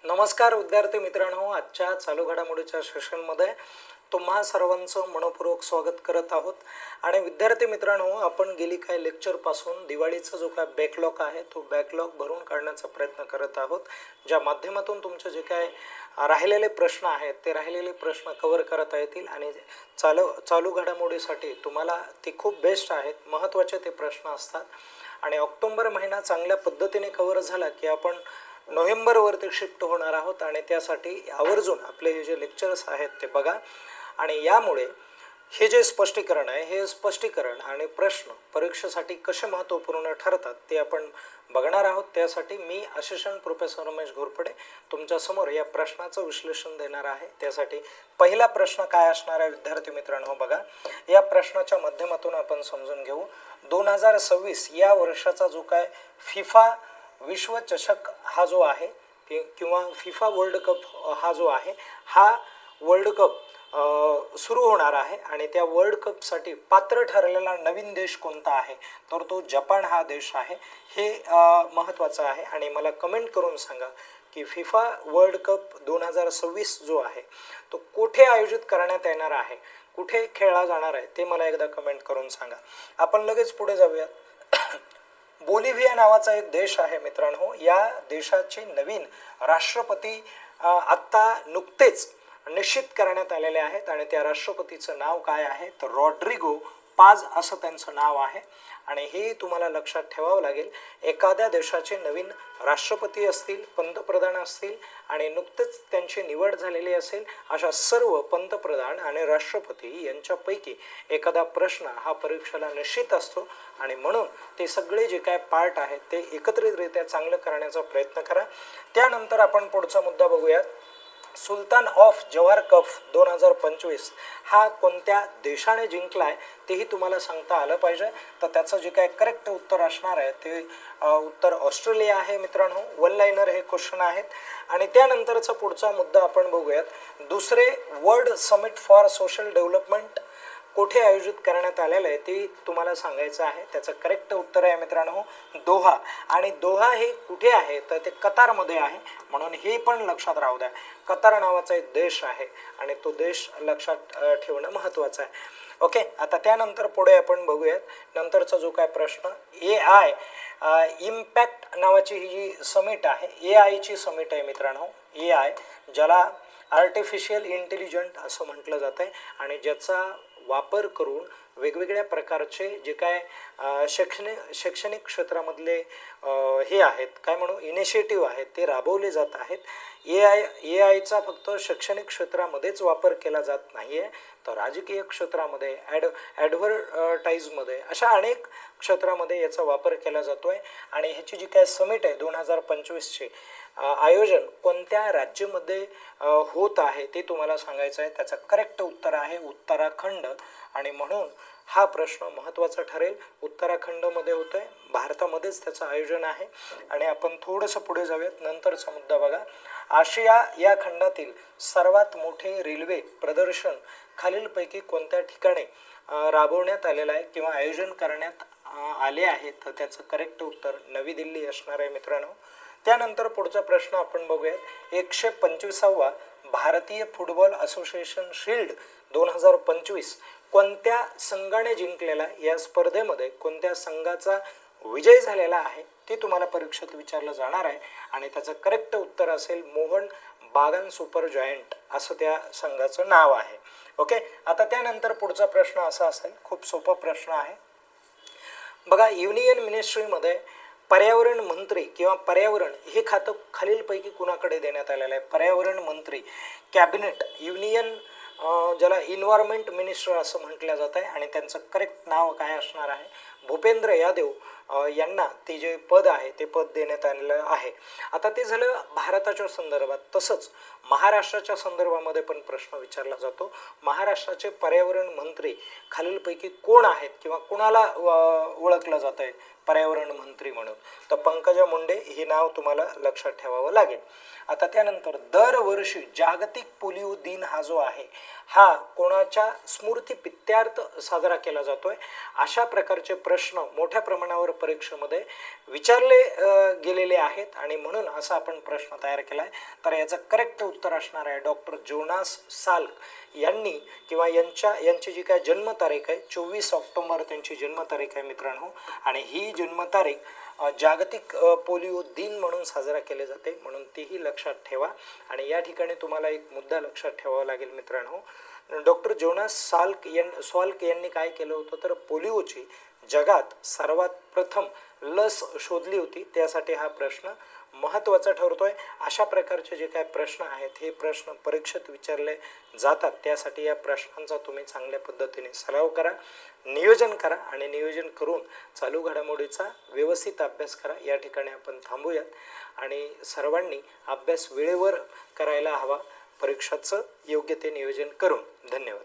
नमस्कार विद्यार्थी मित्रांनो, आजच्या चालू घडामोडीच्या सेशनमध्ये तुम्हा सर्वांचं मनपूर्वक स्वागत करत आहोत. आणि विद्यार्थी मित्रांनो, आपण गेली काही लेक्चरपासून दिवाळीचा जो काय बॅकलॉग आहे तो बॅकलॉग भरून काढण्याचा प्रयत्न करत आहोत, ज्या माध्यमातून तुमचे जे काय राहिलेले प्रश्न आहेत ते राहिलेले प्रश्न कव्हर करता येतील आणि चालू घडामोडीसाठी तुम्हाला ते खूप बेस्ट आहेत, महत्त्वाचे ते प्रश्न असतात. आणि ऑक्टोबर महिना चांगल्या पद्धतीने कव्हर झाला की आपण नोव्हेंबरवरती शिफ्ट होणार आहोत आणि त्यासाठी आवर्जून आपले हे जे लेक्चर्स आहेत ते बघा. आणि यामुळे हे जे स्पष्टीकरण आहे हे स्पष्टीकरण आणि प्रश्न परीक्षेसाठी कसे महत्त्वपूर्ण ठरतात ते आपण बघणार आहोत. त्यासाठी मी असिस्टंट प्रोफेसर रमेश घोरपडे तुमच्यासमोर या प्रश्नाचं विश्लेषण देणार आहे. त्यासाठी पहिला प्रश्न काय असणार आहे विद्यार्थी मित्रांनो, बघा. या प्रश्नाच्या माध्यमातून आपण समजून घेऊ. 2026 या वर्षाचा जो काय फिफा विश्वचषक हा जो आहे किंवा फिफा वर्ल्ड कप हा जो आहे हा वर्ल्ड कप सुरू होणार आहे आणि त्या वर्ल्ड कपसाठी पात्र ठरलेला नवीन देश कोणता आहे, तर तो जपान हा देश आहे. हे महत्त्वाचं आहे. आणि मला कमेंट करून सांगा की फिफा वर्ल्ड कप 2026 जो आहे तो कुठे आयोजित करण्यात येणार आहे, कुठे खेळला जाणार आहे ते मला एकदा कमेंट करून सांगा. आपण लगेच पुढे जाऊयात. बोलिव्हिया नावाचा एक देश आहे मित्रांनो. या देशाचे नवीन राष्ट्रपती आत्ता नुकतेच निश्चित करण्यात आलेले आहेत आणि त्या राष्ट्रपतीचं नाव काय आहे तर रॉड्रिगो पाज असं त्यांचं नाव आहे. आणि हे तुम्हाला लक्षात ठेवावं लागेल. एखाद्या देशाचे नवीन राष्ट्रपती असतील, पंतप्रधान असतील आणि नुकतेच त्यांची निवड झालेली असेल, अशा सर्व पंतप्रधान आणि राष्ट्रपती यांच्यापैकी एखादा प्रश्न हा परीक्षेला निश्चित असतो. आणि म्हणून ते सगळे जे काय पार्ट आहेत ते एकत्रितरित्या चांगलं करण्याचा प्रयत्न करा. त्यानंतर आपण पुढचा मुद्दा बघूयात. सुलतान ऑफ जवाहर कप 2025 हा कोणत्या देशाने जिंकला आहे तेही तुम्हाला सांगता आलं पाहिजे. तर त्याचं जे काय करेक्ट उत्तर असणार आहे ते उत्तर ऑस्ट्रेलिया आहे मित्रांनो. वन लाईनर हे क्वेश्चन आहेत. आणि त्यानंतरचा पुढचा मुद्दा आपण बघूयात. दुसरे world summit for social development कुठे आयोजित करण्यात आलेलं आहे ते तुम्हाला सांगायचं आहे. त्याचं करेक्ट उत्तर आहे मित्रांनो दोहा. आणि दोहा हे कुठे आहे तर ते कतारमध्ये आहे, म्हणून हे पण लक्षात राहू द्या. कतार नावाचा एक देश आहे आणि तो देश लक्षात ठेवणं महत्त्वाचं आहे. ओके, आता त्यानंतर पुढे आपण बघूयात. नंतरचा जो काय प्रश्न AI इम्पॅक्ट नावाची ही जी समिट आहे, AIची समिट आहे मित्रांनो. AI ज्याला आर्टिफिशियल इंटेलिजंट असं म्हटलं जातं आहे आणि ज्याचा वापर करून वेगवेगळ्या प्रकारचे जे काय शैक्षणिक क्षेत्रामधले हे आहेत काय म्हणू इनिशिएटिव्ह आहेत ते राबवले जात आहेत. AIचा फक्त शैक्षणिक क्षेत्रामध्येच वापर केला जात नाही आहे, तर राजकीय क्षेत्रामध्ये ॲडव्हर्टाईजमध्ये अशा अनेक क्षेत्रामध्ये याचा वापर केला जातो आहे. आणि ह्याची जी काय समिट आहे 2025ची आयोजन कोणत्या राज्यामध्ये होत आहे ते तुम्हाला सांगायचं आहे. त्याचं करेक्ट उत्तर आहे उत्तराखंड. आणि म्हणून हा प्रश्न महत्त्वाचा ठरेल. उत्तराखंडमध्ये होतं आहे, भारतामध्येच त्याचं आयोजन आहे. आणि आपण थोडंसं पुढे जाऊयात. नंतरचा मुद्दा बघा. आशिया या खंडातील सर्वात मोठे रेल्वे प्रदर्शन खालीलपैकी कोणत्या ठिकाणी राबवण्यात आलेलं आहे किंवा आयोजन करण्यात आले आहे, तर त्याचं करेक्ट उत्तर नवी दिल्ली असणार आहे मित्रांनो. त्यानंतर पुढचा प्रश्न आपण बघूयात. 125वा भारतीय फुटबॉल असोसिएशन शील्ड 2025 कोणत्या संघाने जिंकलेला, या स्पर्धेमध्ये कोणत्या संघाचा विजय झालेला आहे ते तुम्हाला परीक्षेत विचारलं जाणार आहे. आणि त्याचं करेक्ट उत्तर असेल मोहन बागान सुपर जॉयंट असं त्या संघाचं नाव आहे. ओके, आता त्यानंतर पुढचा प्रश्न असा असेल, खूप सोपा प्रश्न आहे बघा. युनियन मिनिस्ट्रीमध्ये पर्यावरण मंत्री किंवा पर्यावरण हे खातं खालीलपैकी कुणाकडे देण्यात आलेलं आहे. पर्यावरण मंत्री कॅबिनेट युनियन ज्याला इन्व्हायरमेंट मिनिस्टर असं म्हटलं जात आहे आणि त्यांचं करेक्ट नाव काय असणार आहे भूपेंद्र यादव यांना ते जे पद आहे ते पद देण्यात आलेलं आहे. आता ते झालं भारताच्या संदर्भात. तसंच महाराष्ट्राच्या संदर्भामध्ये पण प्रश्न विचारला जातो. महाराष्ट्राचे पर्यावरण मंत्री खालीलपैकी कोण आहेत किंवा कोणाला ओळखलं जात आहे पर्यावरण मंत्री म्हणून. तर पंकजा मुंडे ही नाव तुम्हाला लक्षात ठेवावं लागेल. आता त्यानंतर दरवर्षी जागतिक पोलिओ दिन हा जो आहे हा कोणाच्या स्मृतिप्रित्यर्थ साजरा केला जातोय, अशा प्रकारचे प्रश्न मोठ्या प्रमाणावर परीक्षेमध्ये विचारले गेलेले आहेत आणि म्हणून असा आपण प्रश्न तयार केला आहे. तर याचं करेक्ट उत्तर असणार आहे डॉक्टर जोनास साल्क यांनी किंवा यांची जी काय जन्मतारीख आहे 24 ऑक्टोबर त्यांची जन्मतारीख आहे मित्रांनो. आणि ही जन्मतारीख जागतिक पोलिओ दिन म्हणून साजरा केले जाते, म्हणून तीही लक्षात ठेवा. आणि या ठिकाणी तुम्हाला एक मुद्दा लक्षात ठेवावा लागेल मित्रांनो. डॉक्टर जोनास साल्क यांनी काय केलं होतं तर पोलिओची जगात सर्वात प्रथम लस शोधली होती. त्यासाठी हा प्रश्न महत्त्वाचा ठरतोय. अशा प्रकारचे जे काय प्रश्न आहेत हे प्रश्न परीक्षेत विचारले जातात, त्यासाठी या प्रश्नांचा तुम्ही चांगल्या पद्धतीने सराव करा, नियोजन करा आणि नियोजन करून चालू घडामोडीचा व्यवस्थित अभ्यास करा. या ठिकाणी आपण थांबूयात आणि सर्वांनी अभ्यास वेळेवर करायला हवा, परीक्षाचं योग्य ते नियोजन करून. धन्यवाद.